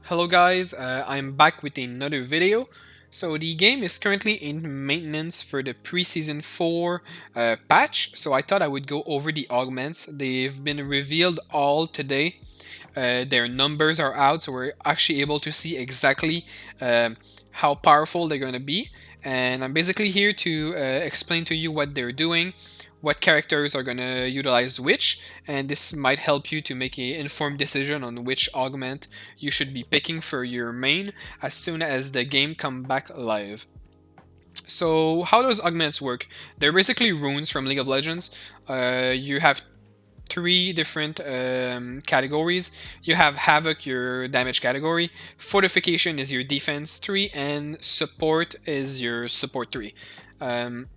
Hello guys, I'm back with another video. So the game is currently in maintenance for the preseason 4 patch, so I thought I would go over the augments. They've been revealed all today. Their numbers are out, so we're actually able to see exactly how powerful they're going to be. And I'm basically here to explain to you what they're doing, what characters are going to utilize which, and this might help you to make an informed decision on which augment you should be picking for your main as soon as the game come back live. So how does augments work? They're basically runes from League of Legends. You have three different categories. You have Havoc, your damage category, Fortification is your defense 3, and Support is your support 3. Um,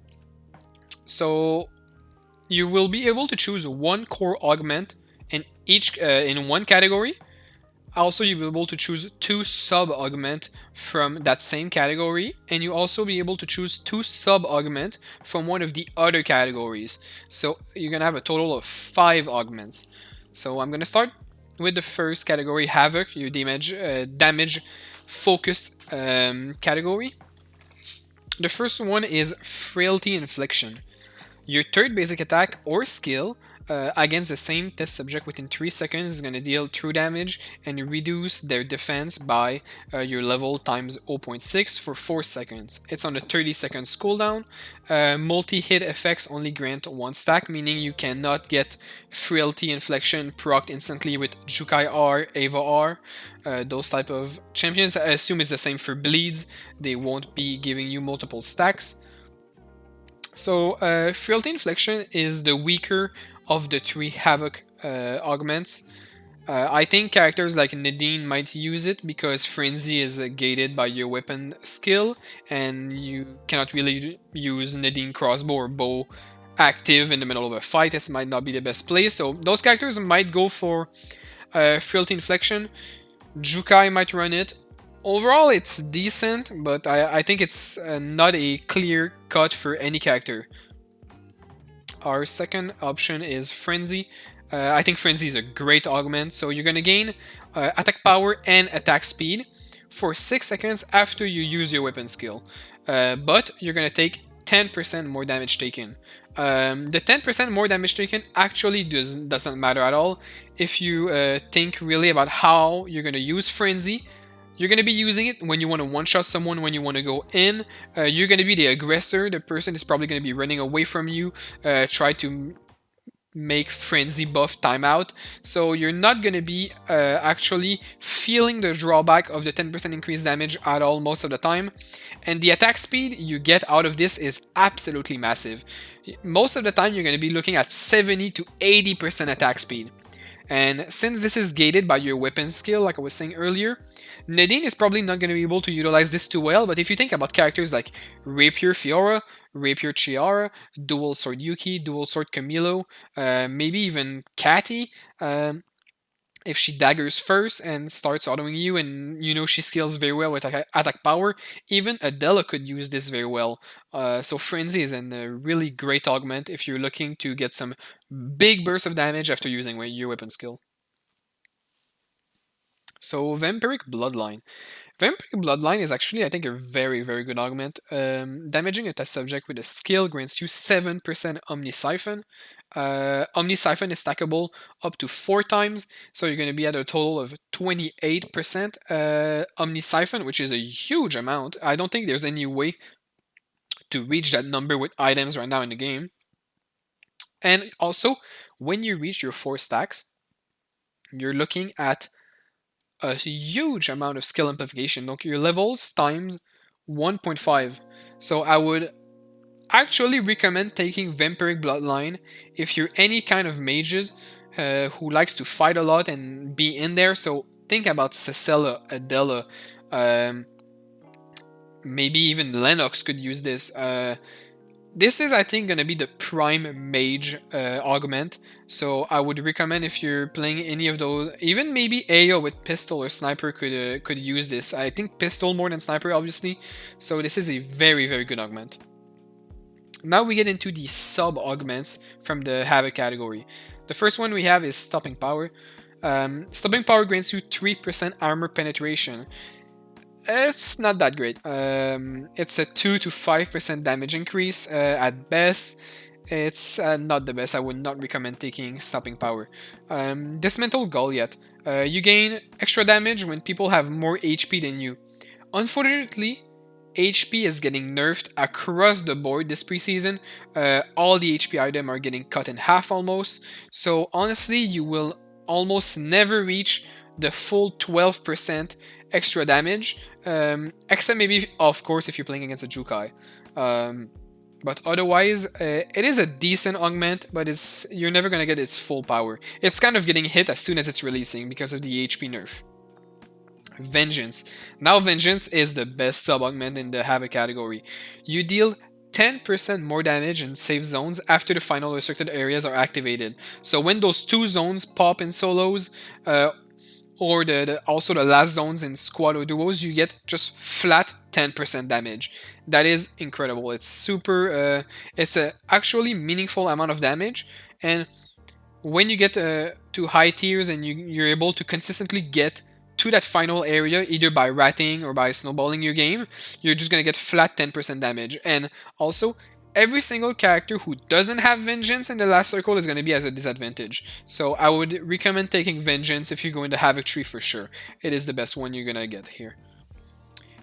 so you will be able to choose one core augment in one category. Also, you'll be able to choose two sub-augment from that same category, and you also be able to choose two sub-augment from one of the other categories. So you're gonna have a total of 5 augments. So I'm gonna start with the first category, Havoc, your damage focus category. The first one is Frailty Inflection. Your third basic attack or skill against the same test subject within 3 seconds is going to deal true damage and reduce their defense by your level times 0.6 for 4 seconds. It's on a 30 seconds cooldown. Multi-hit effects only grant 1 stack, meaning you cannot get Frailty Inflection procced instantly with Jukai R, Ava R. Those type of champions, I assume it's the same for bleeds. They won't be giving you multiple stacks. So Frailty Inflection is the weaker of the 3 Havoc augments. I think characters like Nadine might use it because Frenzy is gated by your weapon skill, and you cannot really use Nadine crossbow or bow active in the middle of a fight. This might not be the best play, so those characters might go for Frailty Inflection. Jukai might run it. Overall, it's decent, but I think it's not a clear cut for any character. Our second option is Frenzy. I think Frenzy is a great augment, so you're gonna gain attack power and attack speed for 6 seconds after you use your weapon skill. But you're gonna take 10% more damage taken. The 10% more damage taken actually doesn't matter at all if you think really about how you're gonna use Frenzy. You're going to be using it when you want to one-shot someone, when you want to go in. You're going to be the aggressor. The person is probably going to be running away from you, try to make Frenzy buff timeout. So you're not going to be actually feeling the drawback of the 10% increased damage at all most of the time. And the attack speed you get out of this is absolutely massive. Most of the time you're going to be looking at 70 to 80% attack speed. And since this is gated by your weapon skill, like I was saying earlier, Nadine is probably not going to be able to utilize this too well, but if you think about characters like Rapier Fiora, Rapier Chiara, Dual Sword Yuki, Dual Sword Camilo, maybe even Catty, if she daggers first and starts autoing you, and you know she scales very well with attack power, even Adela could use this very well. So Frenzy is a really great augment if you're looking to get some big bursts of damage after using your weapon skill. So Vampiric Bloodline. Vampiric Bloodline is actually, I think, a very, very good augment. Damaging a test subject with a skill grants you 7% Omni Siphon. Omni Siphon is stackable up to 4 times, so you're going to be at a total of 28% Omni Siphon, which is a huge amount. I don't think there's any way to reach that number with items right now in the game. And also, when you reach your 4 stacks, you're looking at a huge amount of skill amplification. Donc your levels times 1.5. So I would actually recommend taking Vampiric Bloodline if you're any kind of mages who likes to fight a lot and be in there. So think about Cecella, Adela, maybe even Lennox could use this. This is, I think, going to be the prime mage augment, so I would recommend if you're playing any of those, even maybe AO with pistol or sniper could use this. I think pistol more than sniper, obviously, so this is a very, very good augment. Now we get into the sub-augments from the Havoc category. The first one we have is Stopping Power. Stopping power grants you 3% armor penetration. It's not that great. It's a 2 to 5% damage increase at best. It's not the best. I would not recommend taking Stopping Power. Dismantle Goliath. You gain extra damage when people have more HP than you. Unfortunately, HP is getting nerfed across the board this preseason. All the HP items are getting cut in half almost. So honestly, you will almost never reach the full 12% extra damage, except maybe, of course, if you're playing against a Jukai. But otherwise, it is a decent augment, but you're never gonna get its full power. It's kind of getting hit as soon as it's releasing because of the HP nerf. Vengeance. Now Vengeance is the best sub-augment in the Havoc category. You deal 10% more damage in safe zones after the final restricted areas are activated. So when those two zones pop in solos, or also the last zones in squad or duos, you get just flat 10% damage. That is incredible. It's super, it's a actually meaningful amount of damage, and when you get to high tiers and you're able to consistently get to that final area, either by ratting or by snowballing your game, you're just gonna get flat 10% damage. And also, every single character who doesn't have Vengeance in the last circle is gonna be at a disadvantage. So I would recommend taking Vengeance if you're going to Havoc tree for sure. It is the best one you're gonna get here.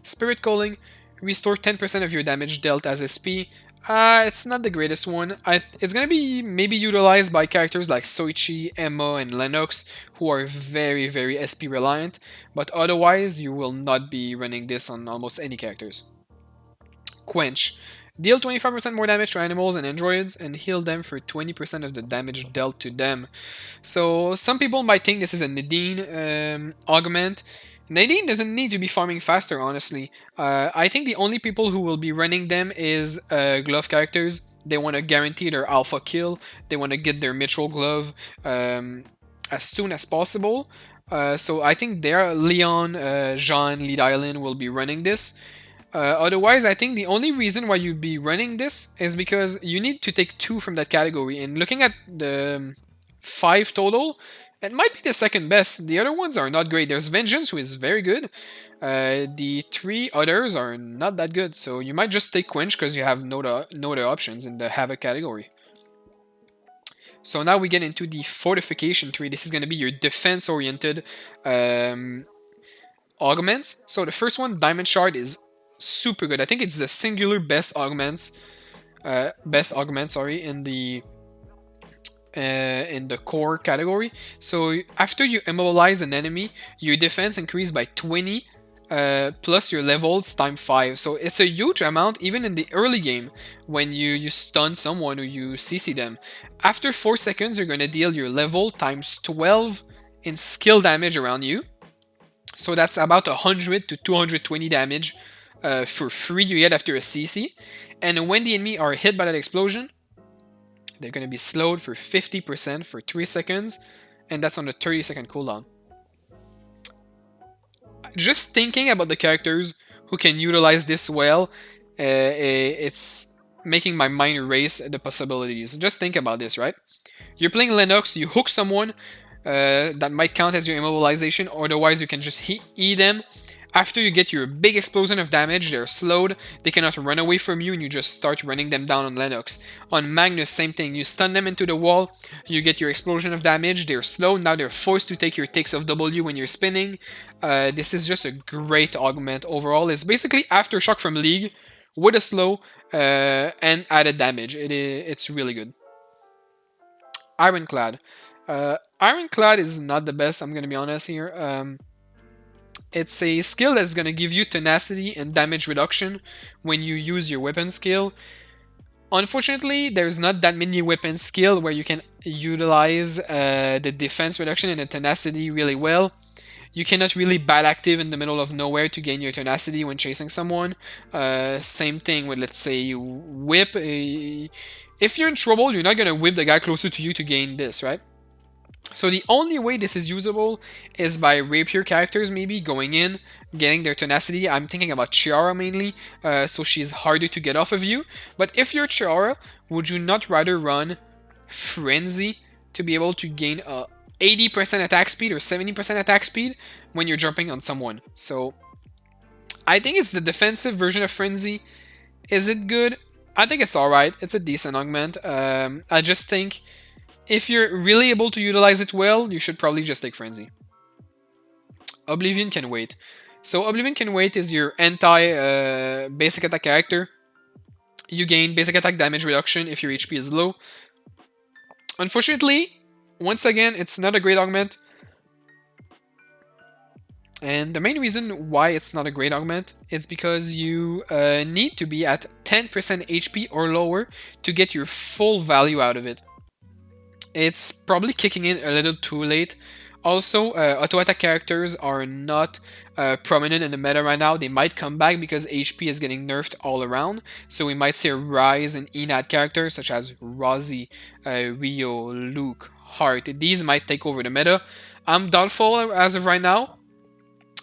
Spirit Calling, restore 10% of your damage dealt as SP. It's not the greatest one. It's gonna be maybe utilized by characters like Soichi, Emma, and Lennox, who are very, very SP reliant, but otherwise you will not be running this on almost any characters. Quench. Deal 25% more damage to animals and androids, and heal them for 20% of the damage dealt to them. So some people might think this is a Nadine augment. Nadine doesn't need to be farming faster, honestly. I think the only people who will be running them is glove characters. They want to guarantee their alpha kill. They want to get their Mitchell glove as soon as possible. So I think Leon, Jean, Lead Island will be running this. Otherwise, I think the only reason why you'd be running this is because you need to take 2 from that category. And looking at the 5 total, it might be the second best. The other ones are not great. There's Vengeance, who is very good. The 3 others are not that good. So you might just take Quench because you have no other options in the Havoc category. So now we get into the Fortification tree. This is going to be your defense-oriented augments. So the first one, Diamond Shard, is super good. I think it's the singular best augment, in the core category. So after you immobilize an enemy, your defense increased by 20 plus your levels times 5. So it's a huge amount even in the early game when you stun someone or you CC them. After 4 seconds, you're going to deal your level times 12 in skill damage around you. So that's about 100 to 220 damage for free you get after a CC. And when the enemy are hit by that explosion, they're going to be slowed for 50% for 3 seconds, and that's on the 30-second cooldown. Just thinking about the characters who can utilize this well, it's making my mind race at the possibilities. Just think about this, right? You're playing Lennox, you hook someone, that might count as your immobilization, otherwise you can just E them. After you get your big explosion of damage, they're slowed, they cannot run away from you, and you just start running them down on Lennox. On Magnus, same thing, you stun them into the wall, you get your explosion of damage, they're slowed, now they're forced to take your takes of W when you're spinning. This is just a great augment overall. It's basically Aftershock from League, with a slow, and added damage. It's really good. Ironclad. Ironclad is not the best, I'm gonna be honest here. It's a skill that's going to give you tenacity and damage reduction when you use your weapon skill. Unfortunately, there's not that many weapon skill where you can utilize the defense reduction and the tenacity really well. You cannot really bat active in the middle of nowhere to gain your tenacity when chasing someone. Same thing with, let's say, whip. If you're in trouble, you're not going to whip the guy closer to you to gain this, right? So the only way this is usable is by rapier characters maybe going in, getting their tenacity. I'm thinking about Chiara mainly, so she's harder to get off of you. But if you're Chiara, would you not rather run Frenzy to be able to gain a 80% attack speed or 70% attack speed when you're jumping on someone. So I think it's the defensive version of Frenzy. Is it good? I think it's alright. It's a decent augment. I just think if you're really able to utilize it well, you should probably just take Frenzy. Oblivion Can Wait. So Oblivion Can Wait is your anti-basic attack character. You gain basic attack damage reduction if your HP is low. Unfortunately, once again, it's not a great augment. And the main reason why it's not a great augment is because you need to be at 10% HP or lower to get your full value out of it. It's probably kicking in a little too late. Also, auto-attack characters are not prominent in the meta right now. They might come back because HP is getting nerfed all around. So we might see a rise in ENAD characters such as Rosie, Rio, Luke, Hart. These might take over the meta. I'm doubtful as of right now.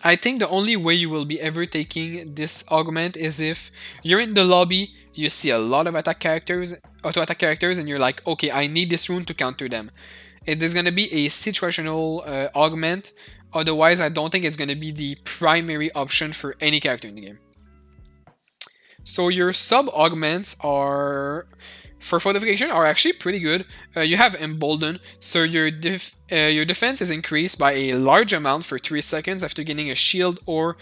I think the only way you will be ever taking this augment is if you're in the lobby, you see a lot of attack characters, auto-attack characters, and you're like, okay, I need this rune to counter them. It is going to be a situational augment, otherwise I don't think it's going to be the primary option for any character in the game. So your sub-augments are, for fortification, are actually pretty good. You have Emboldened, so your defense is increased by a large amount for 3 seconds after gaining a shield or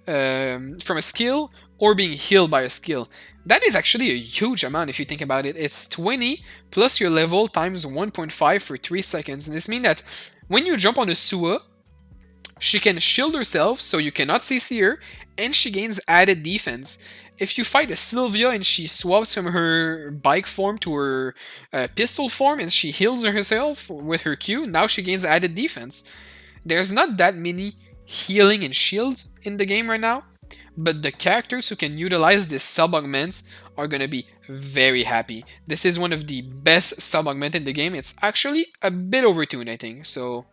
from a skill, or being healed by a skill. That is actually a huge amount if you think about it. It's 20 plus your level times 1.5 for 3 seconds. And this means that when you jump on a Sua, she can shield herself so you cannot CC her, and she gains added defense. If you fight a Sylvia and she swaps from her bike form to her pistol form and she heals herself with her Q, now she gains added defense. There's not that many healing and shields in the game right now, but the characters who can utilize this sub-augments are going to be very happy. This is one of the best sub-augments in the game. It's actually a bit overtuned, I think, so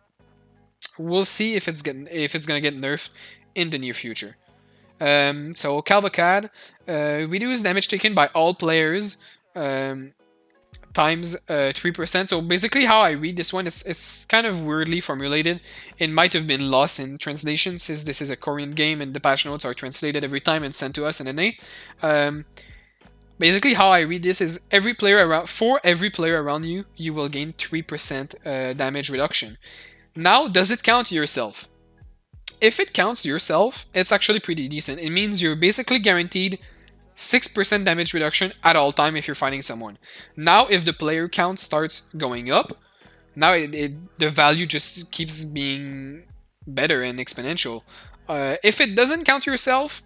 we'll see if it's going to get nerfed in the near future. So Calvacad, reduce damage taken by all players times 3%. So basically how I read this one, it's kind of weirdly formulated. It might have been lost in translation since this is a Korean game and the patch notes are translated every time and sent to us in NA. Basically how I read this is for every player around you, you will gain 3% damage reduction. Now, does it count yourself? If it counts yourself, it's actually pretty decent. It means you're basically guaranteed 6% damage reduction at all time if you're fighting someone. Now, if the player count starts going up, now the value just keeps being better and exponential. If it doesn't count yourself,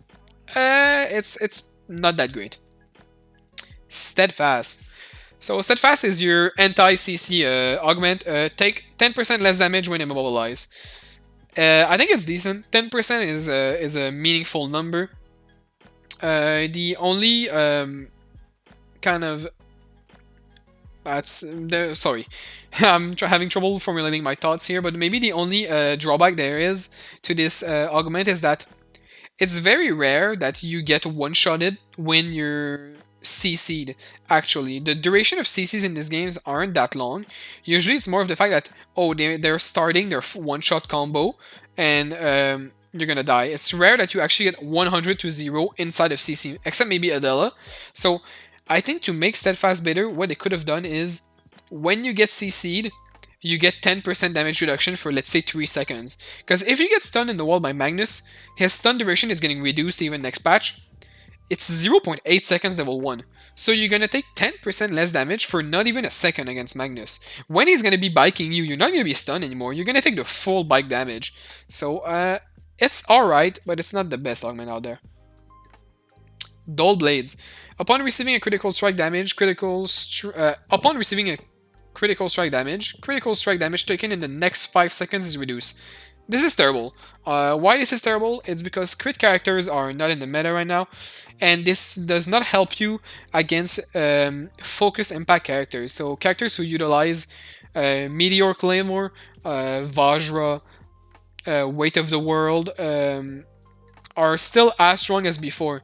it's not that great. Steadfast. So Steadfast is your anti-CC augment. Take 10% less damage when immobilized. I think it's decent. 10% is a meaningful number. The only kind of sorry, I'm having trouble formulating my thoughts here, but maybe the only drawback there is to this augment is that it's very rare that you get one-shotted when you're CC'd. Actually, the duration of CCs in these games aren't that long. Usually it's more of the fact that, oh, they're starting their one-shot combo and you're gonna die. It's rare that you actually get 100 to 0 inside of CC, except maybe Adela. So I think to make Steadfast better, what they could have done is when you get CC'd, you get 10% damage reduction for, let's say, 3 seconds. Because if you get stunned in the wall by Magnus, his stun duration is getting reduced even next patch. It's 0.8 seconds level 1. So you're gonna take 10% less damage for not even a second against Magnus. When he's gonna be biking you, you're not gonna be stunned anymore. You're gonna take the full bike damage. So it's alright, but it's not the best augment out there. Dole Blades. Upon receiving a critical strike damage, critical strike damage taken in the next 5 seconds is reduced. This is terrible. Why this is terrible? It's because crit characters are not in the meta right now, and this does not help you against focused impact characters. So characters who utilize Meteor Claymore, Vajra, Weight of the World are still as strong as before.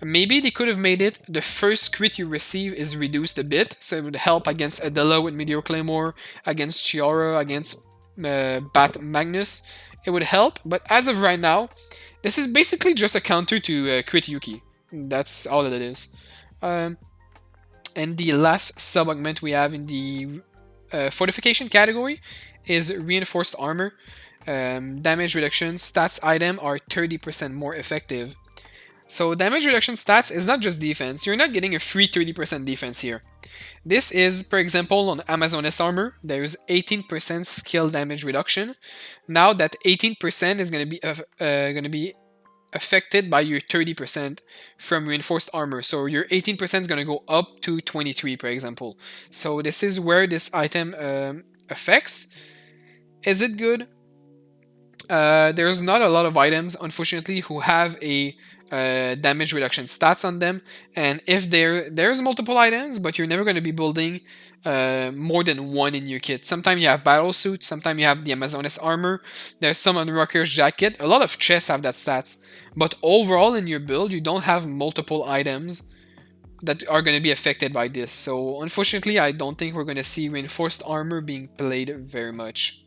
Maybe they could have made it the first crit you receive is reduced a bit, so it would help against Adela with Meteor Claymore, against Chiara, against Bat Magnus, it would help. But as of right now, this is basically just a counter to Crit Yuki. That's all that it is. Um, and the last sub-augment we have in the fortification category is Reinforced Armor. Damage reduction stats item are 30% more effective. So damage reduction stats is not just defense. You're not getting a free 30% defense here. This is, for example, on Amazoness armor, there's 18% skill damage reduction. Now that 18% is going to be affected by your 30% from reinforced armor. So your 18% is going to go up to 23, for example. So this is where this item affects. Is it good? There's not a lot of items, unfortunately, who have a damage reduction stats on them, and if there's multiple items, but you're never going to be building more than one in your kit. Sometimes you have battle suit, sometimes you have the Amazoness armor, there's some on Rocker's jacket, a lot of chests have that stats, but overall in your build you don't have multiple items that are going to be affected by this. So unfortunately I don't think we're going to see reinforced armor being played very much.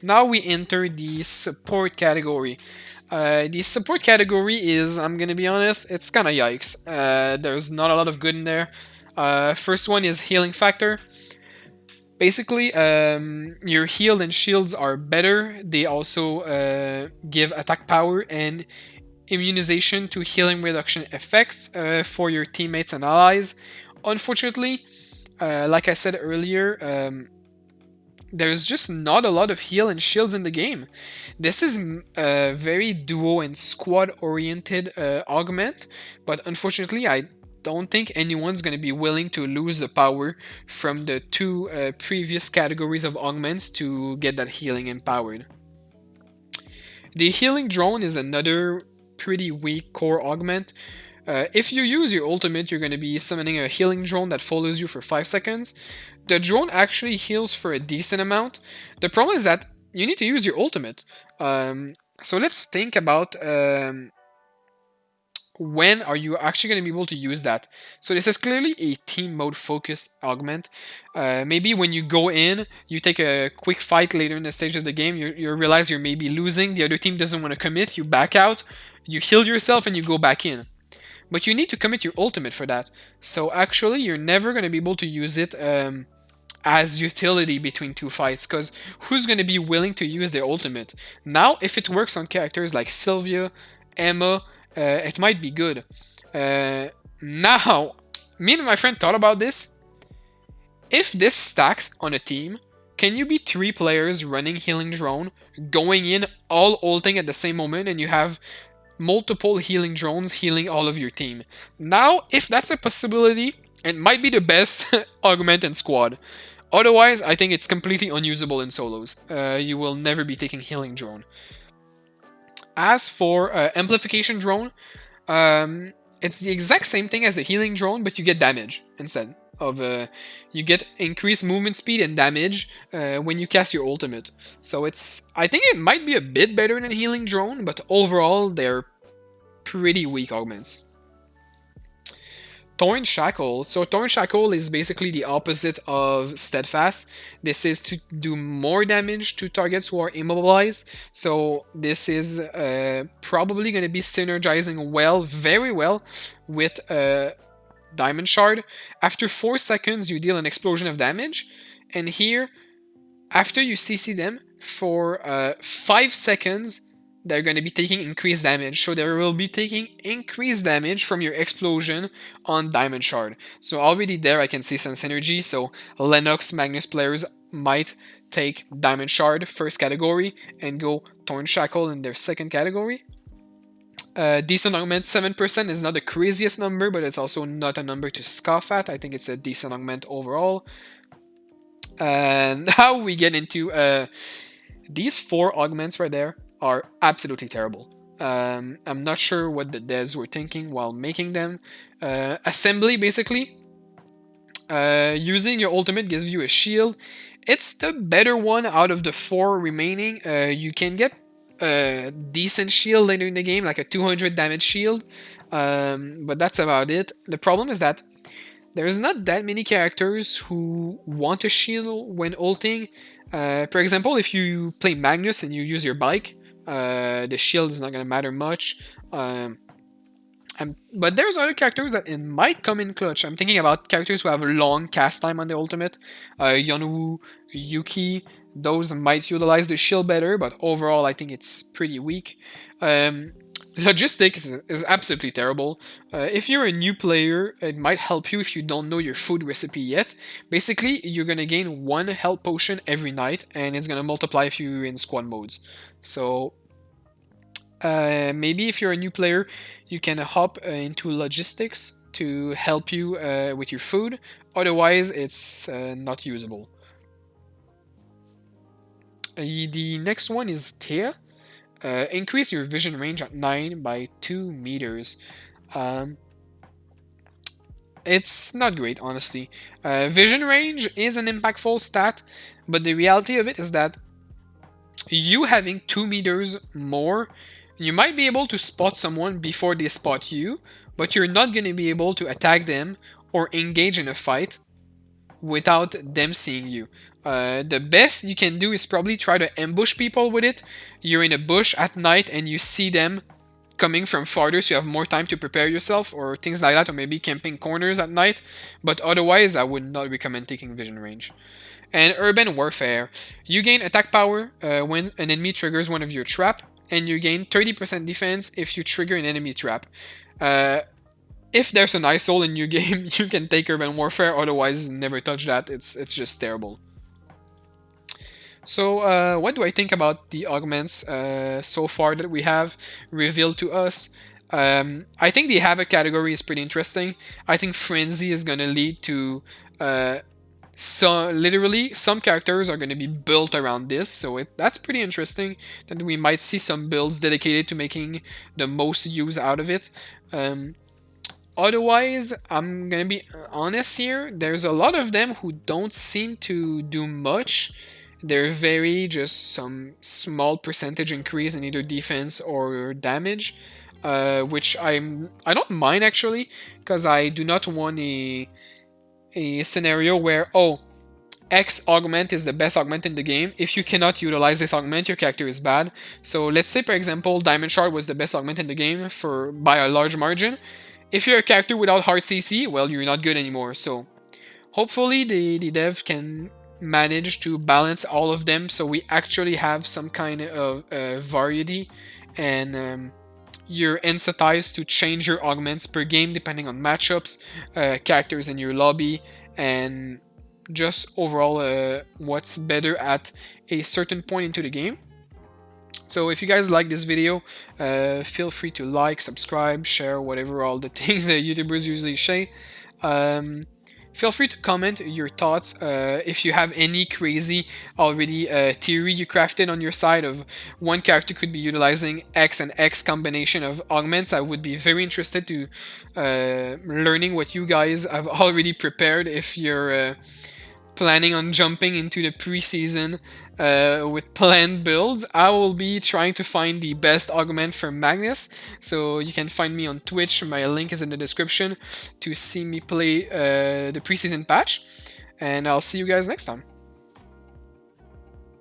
Now we enter the support category. The support category is, I'm gonna be honest, it's kinda yikes. There's not a lot of good in there. First one is healing factor. Basically, your heal and shields are better. They also give attack power and immunization to healing reduction effects for your teammates and allies. Unfortunately, like I said earlier, there's just not a lot of heal and shields in the game. This is a very duo and squad oriented augment, but unfortunately I don't think anyone's going to be willing to lose the power from the two previous categories of augments to get that healing empowered. The healing drone is another pretty weak core augment. If you use your ultimate, you're going to be summoning a healing drone that follows you for 5 seconds. The drone actually heals for a decent amount. The problem is that you need to use your ultimate. So let's think about when are you actually going to be able to use that. So this is clearly a team mode focused augment. Maybe when you go in, you take a quick fight later in the stage of the game, you realize you're maybe losing, the other team doesn't want to commit, you back out, you heal yourself and you go back in. But you need to commit your ultimate for that. So actually, you're never going to be able to use it as utility between two fights, because who's going to be willing to use their ultimate? Now, if it works on characters like Sylvia, Emma, it might be good. Now, me and my friend thought about this. If this stacks on a team, can you be 3 players running healing drone, going in, all ulting at the same moment, and you have multiple healing drones healing all of your team? Now, if that's a possibility, it might be the best augment in squad. Otherwise, I think it's completely unusable in solos. You will never be taking healing drone. As for Amplification Drone, it's the exact same thing as the healing drone, but you get damage instead of you get increased movement speed and damage when you cast your ultimate. So I think it might be a bit better than healing drone, but overall they're pretty weak augments. Torn Shackle. So Torn Shackle is basically the opposite of Steadfast. This is to do more damage to targets who are immobilized. So this is probably going to be synergizing well, very well, with Diamond Shard. After 4 seconds, you deal an explosion of damage. And here, after you CC them, for 5 seconds, they're going to be taking increased damage. So they will be taking increased damage from your explosion on Diamond Shard. So already there I can see some synergy. So Lennox Magnus players might take Diamond Shard first category and go Torn Shackle in their second category. Decent augment, 7% is not the craziest number, but it's also not a number to scoff at. I think it's a decent augment overall. And now we get into these 4 augments right there are absolutely terrible. I'm not sure what the devs were thinking while making them. Assembly, basically. Using your ultimate gives you a shield. It's the better one out of the 4 remaining. You can get a decent shield later in the game, like a 200 damage shield. But that's about it. The problem is that there's not that many characters who want a shield when ulting. For example, if you play Magnus and you use your bike, the shield is not going to matter much. Um, but there's other characters that it might come in clutch. I'm thinking about characters who have a long cast time on the ultimate. Yonwoo, Yuki, those might utilize the shield better, but overall I think it's pretty weak. Logistics is absolutely terrible. If you're a new player, it might help you if you don't know your food recipe yet. Basically, you're gonna gain one health potion every night, and it's gonna multiply if you're in squad modes. So maybe if you're a new player, you can hop into logistics to help you with your food. Otherwise, it's not usable. The next one is Thea. Increase your vision range at 9 by 2 meters. Um, it's not great, honestly. Vision range is an impactful stat, but the reality of it is that you having 2 meters more, you might be able to spot someone before they spot you, but you're not going to be able to attack them or engage in a fight without them seeing you. The best you can do is probably try to ambush people with it. You're in a bush at night and you see them coming from farther, so you have more time to prepare yourself or things like that, or maybe camping corners at night. But otherwise, I would not recommend taking vision range. And Urban Warfare. You gain attack power when an enemy triggers one of your trap, and you gain 30% defense if you trigger an enemy trap. If there's an ISOL in your game, you can take Urban Warfare, otherwise never touch that. It's just terrible. So what do I think about the augments so far that we have revealed to us? I think the Havoc category is pretty interesting. I think Frenzy is going to lead to literally some characters are going to be built around this, so that's pretty interesting that we might see some builds dedicated to making the most use out of it. Otherwise, I'm gonna be honest here, there's a lot of them who don't seem to do much. They're very just some small percentage increase in either defense or damage, which I don't mind actually, because I do not want a scenario where, oh, X augment is the best augment in the game. If you cannot utilize this augment, your character is bad. So let's say, for example, Diamond Shard was the best augment in the game by a large margin. If you're a character without hard CC, well, you're not good anymore. So hopefully the dev can manage to balance all of them so we actually have some kind of variety, and you're incentivized to change your augments per game depending on matchups, characters in your lobby, and just overall what's better at a certain point into the game. So if you guys like this video, feel free to like, subscribe, share, whatever all the things that YouTubers usually say. Feel free to comment your thoughts if you have any crazy already theory you crafted on your side of one character could be utilizing X and X combination of augments. I would be very interested to learning what you guys have already prepared if you're planning on jumping into the preseason with planned builds. I will be trying to find the best augment for Magnus, so you can find me on Twitch. My link is in the description to see me play the preseason patch, and I'll see you guys next time.